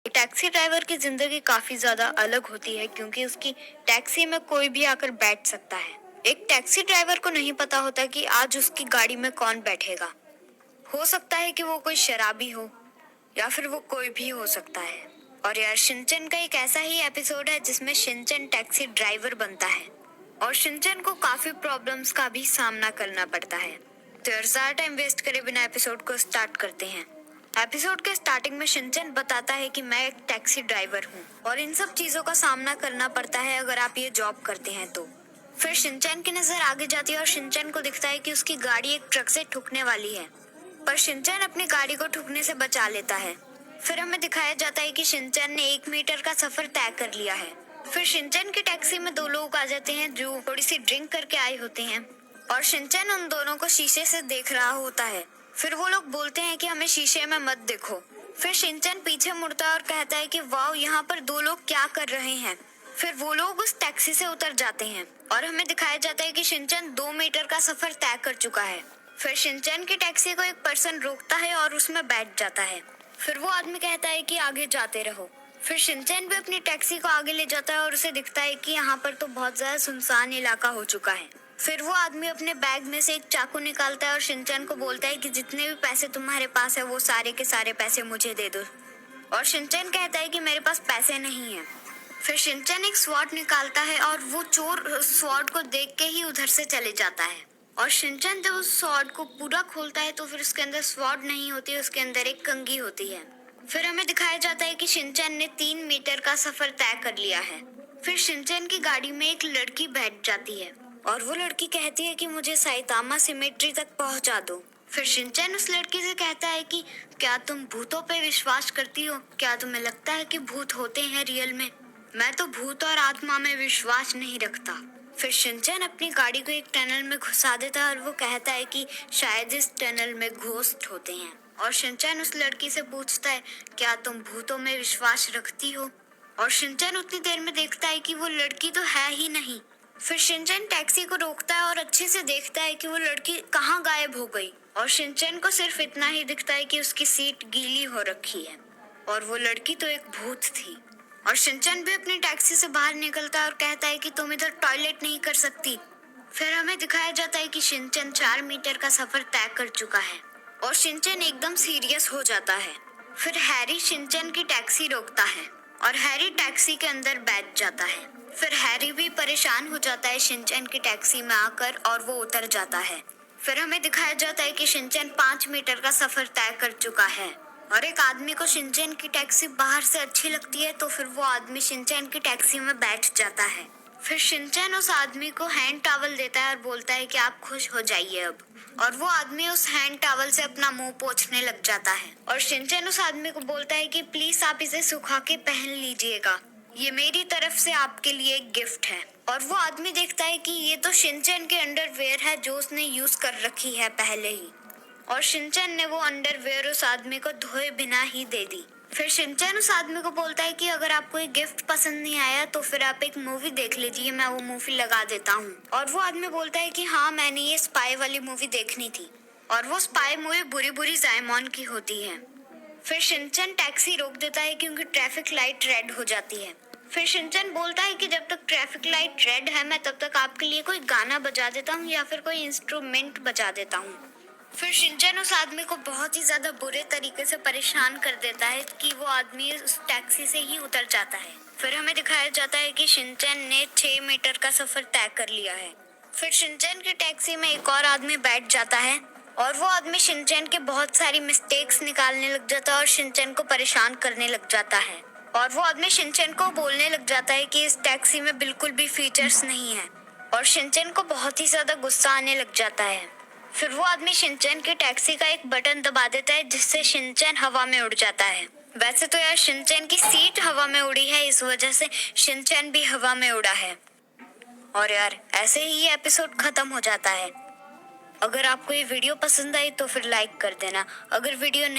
Taxi driver की जिंदगी काफी ज्यादा अलग होती है क्योंकि उसकी टैक्सी में कोई भी आकर बैठ सकता है। एक टैक्सी ड्राइवर को नहीं पता होता कि आज उसकी गाड़ी में कौन बैठेगा। हो सकता है कि वो कोई शराबी हो या फिर वो कोई भी हो सकता है। और यार शिनचैन का एक ऐसा ही एपिसोड है जिसमें शिनचैन टैक्सी ड्राइवर बनता है और शिनचैन को काफी प्रॉब्लम्स का भी सामना करना पड़ता है। तो यार ज्यादा टाइम वेस्ट करे बिना एपिसोड को स्टार्ट करते हैं। एपिसोड के स्टार्टिंग में शिनचैन बताता है कि मैं एक टैक्सी ड्राइवर हूँ और इन सब चीजों का सामना करना पड़ता है अगर आप ये जॉब करते हैं तो। फिर शिनचैन की नजर आगे जाती है और शिनचैन को दिखता है कि उसकी गाड़ी एक ट्रक से ठुकने वाली है, पर शिनचैन अपनी गाड़ी को ठुकने से बचा लेता है। फिर हमें दिखाया जाता है कि शिनचैन ने 1 मीटर का सफर तय कर लिया है। फिर शिनचैन की टैक्सी में 2 लोग आ जाते हैं जो थोड़ी सी ड्रिंक करके आए होते हैं और शिनचैन उन दोनों को शीशे से देख रहा होता है। फिर वो लोग बोलते हैं कि हमें शीशे में मत देखो। फिर शिनचैन पीछे मुड़ता है और कहता है कि वाओ, यहाँ पर 2 लोग क्या कर रहे हैं। फिर वो लोग उस टैक्सी से उतर जाते हैं और हमें दिखाया जाता है कि शिनचैन 2 मीटर का सफर तय कर चुका है। फिर शिनचैन की टैक्सी को एक पर्सन रोकता है और उसमें बैठ जाता है। फिर वो आदमी कहता है कि आगे जाते रहो। फिर शिनचैन भी अपनी टैक्सी को आगे ले जाता है और उसे दिखता है कि यहाँ पर तो बहुत ज्यादा सुनसान इलाका हो चुका है। फिर वो आदमी अपने बैग में से एक चाकू निकालता है और शिनचैन को बोलता है कि जितने भी पैसे तुम्हारे पास है वो सारे के सारे पैसे मुझे दे दो। और शिनचैन कहता है कि मेरे पास पैसे नहीं है। फिर शिनचैन एक स्वॉर्ड निकालता है और वो चोर स्वॉर्ड को देख के ही उधर से चले जाता है। और शिनचैन जब उस स्वॉर्ड को पूरा खोलता है तो फिर उसके अंदर स्वॉर्ड नहीं होती, उसके अंदर एक कंघी होती है। फिर हमें दिखाया जाता है कि शिनचैन ने 3 मीटर का सफर तय कर लिया है। फिर शिनचैन की गाड़ी में एक लड़की बैठ जाती है और वो लड़की कहती है कि मुझे साइतामा सिमेट्री तक पहुंचा दो। फिर शिनचैन उस लड़की से कहता है कि क्या तुम भूतों पे विश्वास करती हो? क्या तुम्हें लगता है कि भूत होते हैं रियल में? मैं तो भूत और आत्मा में विश्वास नहीं रखता। फिर शिनचैन अपनी गाड़ी को एक टनल में घुसा देता है और वो कहता है कि शायद इस टनल में घोस्ट होते हैं। और शिनचैन उस लड़की से पूछता है क्या तुम भूतों में विश्वास रखती हो? और शिनचैन उतनी देर में देखता है कि वो लड़की तो है ही नहीं। फिर शिनचैन टैक्सी को रोकता है और अच्छे से देखता है कि वो लड़की कहाँ गायब हो गई। और शिनचैन को सिर्फ इतना ही दिखता है कि उसकी सीट गीली हो रखी है और वो लड़की तो एक भूत थी। और शिनचैन भी अपनी टैक्सी से बाहर निकलता है और कहता है कि तुम इधर टॉयलेट नहीं कर सकती। फिर हमें दिखाया जाता है कि शिनचैन 4 मीटर का सफर तय कर चुका है और शिनचैन एकदम सीरियस हो जाता है। फिर हैरी शिनचैन की टैक्सी रोकता है और हैरी टैक्सी के अंदर बैठ जाता है। फिर हैरी भी परेशान हो जाता है शिनचैन की टैक्सी में आकर और वो उतर जाता है। फिर हमें दिखाया जाता है कि शिनचैन 5 मीटर का सफर तय कर चुका है और एक आदमी को शिनचैन की टैक्सी बाहर से अच्छी लगती है तो फिर वो आदमी शिनचैन की टैक्सी में बैठ जाता है। फिर शिनचैन उस आदमी को हैंड टॉवल देता है और बोलता है कि आप खुश हो जाइए अब। और वो आदमी उस हैंड टॉवल से अपना मुंह पोंछने लग जाता है और शिनचैन उस आदमी को बोलता है कि प्लीज आप इसे सुखा के पहन लीजिएगा, ये मेरी तरफ से आपके लिए एक गिफ्ट है। और वो आदमी देखता है कि ये तो शिनचैन के अंडरवेयर है जो उसने यूज कर रखी है पहले ही। और शिनचैन ने वो अंडरवेयर उस आदमी को धोए बिना ही दे दी। फिर शिनचैन उस आदमी को बोलता है कि अगर आपको ये गिफ्ट पसंद नहीं आया तो फिर आप एक मूवी देख लीजिए, मैं वो मूवी लगा देता हूँ। और वो आदमी बोलता है कि हाँ, मैंने ये स्पाई वाली मूवी देखनी थी और वो स्पाई मूवी बुरी बुरी जायमॉन की होती है। फिर शिनचैन टैक्सी रोक देता है क्योंकि ट्रैफिक लाइट रेड हो जाती है। फिर शिनचैन बोलता है कि जब तक ट्रैफिक लाइट रेड है मैं तब तक आपके लिए कोई गाना बजा देता हूँ या फिर कोई इंस्ट्रूमेंट बजा देता हूँ। फिर शिनचैन उस आदमी को बहुत ही ज्यादा बुरे तरीके से परेशान कर देता है कि वो आदमी उस टैक्सी से ही उतर जाता है। फिर हमें दिखाया जाता है कि शिनचैन ने 6 मीटर का सफर तय कर लिया है। फिर शिनचैन की टैक्सी में एक और आदमी बैठ जाता है और वो आदमी शिनचैन के बहुत सारी मिस्टेक्स निकालने लग जाता है और शिनचैन को परेशान करने लग जाता है। और वो आदमी शिनचैन को बोलने लग जाता है कि इस टैक्सी में बिल्कुल भी फीचर्स नहीं है और शिनचैन को बहुत ही ज्यादा गुस्सा आने लग जाता है। फिर वो आदमी शिनचैन की टैक्सी का एक बटन दबा देता है जिससे शिनचैन हवा में उड़ जाता है। वैसे तो यार शिनचैन की सीट हवा में उड़ी है, इस वजह से शिनचैन भी हवा में उड़ा है। और यार ऐसे ही ये एपिसोड खत्म हो जाता है। अगर आपको ये वीडियो पसंद आई तो फिर लाइक कर देना। अगर वीडियो नहीं